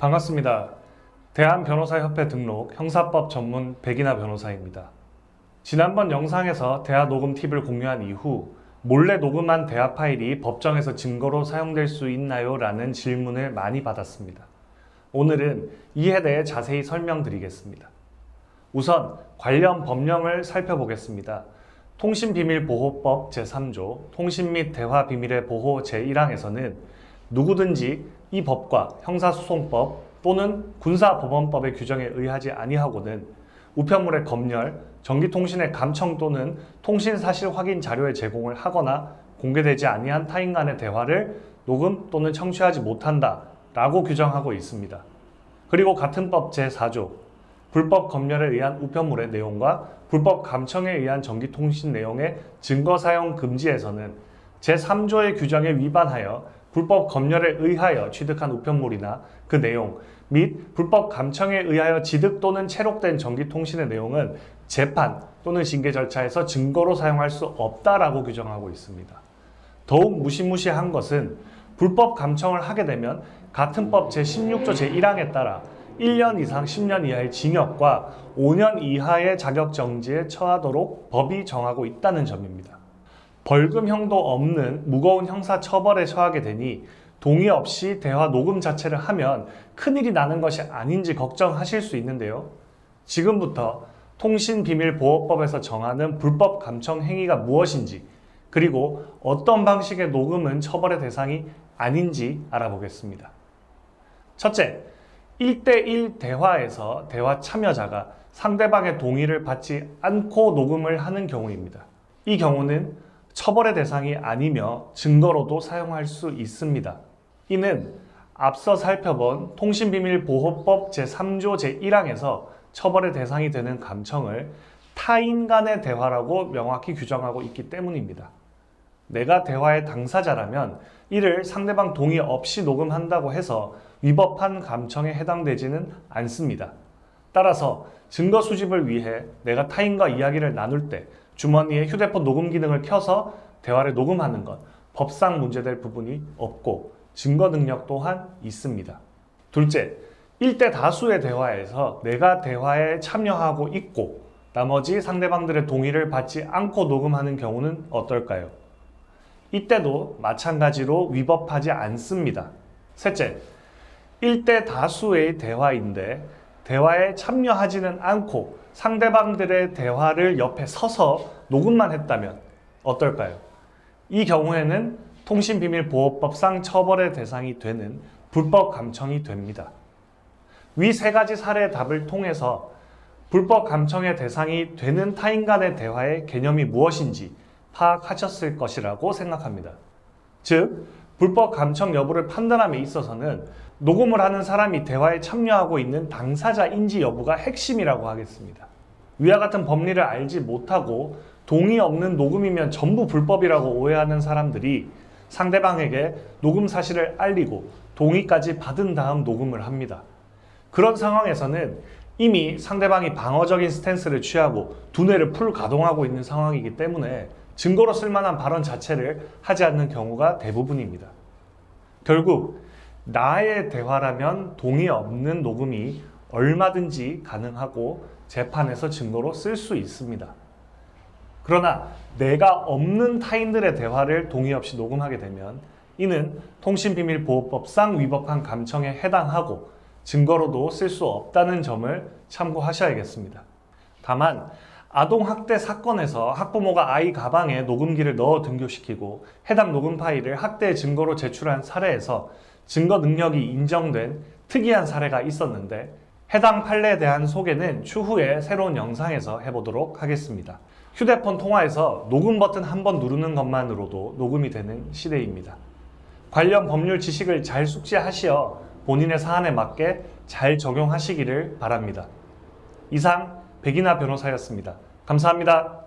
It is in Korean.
반갑습니다. 대한변호사협회 등록 형사법 전문 백이나 변호사입니다. 지난번 영상에서 대화 녹음 팁을 공유한 이후 몰래 녹음한 대화 파일이 법정에서 증거로 사용될 수 있나요? 라는 질문을 많이 받았습니다. 오늘은 이에 대해 자세히 설명드리겠습니다. 우선 관련 법령을 살펴보겠습니다. 통신비밀보호법 제3조 통신 및 대화 비밀의 보호 제1항에서는 누구든지 이 법과 형사소송법 또는 군사법원법의 규정에 의하지 아니하고는 우편물의 검열, 전기통신의 감청 또는 통신사실 확인 자료의 제공을 하거나 공개되지 아니한 타인 간의 대화를 녹음 또는 청취하지 못한다 라고 규정하고 있습니다. 그리고 같은 법 제4조 불법 검열에 의한 우편물의 내용과 불법 감청에 의한 전기통신 내용의 증거 사용 금지에서는 제3조의 규정에 위반하여 불법 검열에 의하여 취득한 우편물이나 그 내용 및 불법 감청에 의하여 지득 또는 체록된 전기통신의 내용은 재판 또는 징계 절차에서 증거로 사용할 수 없다라고 규정하고 있습니다. 더욱 무시무시한 것은 불법 감청을 하게 되면 같은 법 제16조 제1항에 따라 1년 이상 10년 이하의 징역과 5년 이하의 자격정지에 처하도록 법이 정하고 있다는 점입니다. 벌금형도 없는 무거운 형사처벌에 처하게 되니 동의 없이 대화 녹음 자체를 하면 큰일이 나는 것이 아닌지 걱정하실 수 있는데요. 지금부터 통신비밀보호법에서 정하는 불법 감청 행위가 무엇인지 그리고 어떤 방식의 녹음은 처벌의 대상이 아닌지 알아보겠습니다. 첫째, 1대1 대화에서 대화 참여자가 상대방의 동의를 받지 않고 녹음을 하는 경우입니다. 이 경우는 처벌의 대상이 아니며 증거로도 사용할 수 있습니다. 이는 앞서 살펴본 통신비밀보호법 제3조 제1항에서 처벌의 대상이 되는 감청을 타인 간의 대화라고 명확히 규정하고 있기 때문입니다. 내가 대화의 당사자라면 이를 상대방 동의 없이 녹음한다고 해서 위법한 감청에 해당되지는 않습니다. 따라서 증거 수집을 위해 내가 타인과 이야기를 나눌 때 주머니에 휴대폰 녹음 기능을 켜서 대화를 녹음하는 것, 법상 문제될 부분이 없고 증거 능력 또한 있습니다. 둘째, 1대 다수의 대화에서 내가 대화에 참여하고 있고 나머지 상대방들의 동의를 받지 않고 녹음하는 경우는 어떨까요? 이때도 마찬가지로 위법하지 않습니다. 셋째, 1대 다수의 대화인데 대화에 참여하지는 않고 상대방들의 대화를 옆에 서서 녹음만 했다면 어떨까요? 이 경우에는 통신비밀보호법상 처벌의 대상이 되는 불법 감청이 됩니다. 위 세 가지 사례의 답을 통해서 불법 감청의 대상이 되는 타인 간의 대화의 개념이 무엇인지 파악하셨을 것이라고 생각합니다. 즉, 불법 감청 여부를 판단함에 있어서는 녹음을 하는 사람이 대화에 참여하고 있는 당사자인지 여부가 핵심이라고 하겠습니다. 위와 같은 법리를 알지 못하고 동의 없는 녹음이면 전부 불법이라고 오해하는 사람들이 상대방에게 녹음 사실을 알리고 동의까지 받은 다음 녹음을 합니다. 그런 상황에서는 이미 상대방이 방어적인 스탠스를 취하고 두뇌를 풀 가동하고 있는 상황이기 때문에 증거로 쓸만한 발언 자체를 하지 않는 경우가 대부분입니다. 결국 나의 대화라면 동의 없는 녹음이 얼마든지 가능하고 재판에서 증거로 쓸 수 있습니다. 그러나 내가 없는 타인들의 대화를 동의 없이 녹음하게 되면 이는 통신비밀보호법상 위법한 감청에 해당하고 증거로도 쓸 수 없다는 점을 참고하셔야겠습니다. 다만 아동학대 사건에서 학부모가 아이 가방에 녹음기를 넣어 등교시키고 해당 녹음 파일을 학대의 증거로 제출한 사례에서 증거 능력이 인정된 특이한 사례가 있었는데 해당 판례에 대한 소개는 추후에 새로운 영상에서 해보도록 하겠습니다. 휴대폰 통화에서 녹음 버튼 한 번 누르는 것만으로도 녹음이 되는 시대입니다. 관련 법률 지식을 잘 숙지하시어 본인의 사안에 맞게 잘 적용하시기를 바랍니다. 이상 백이나 변호사였습니다. 감사합니다.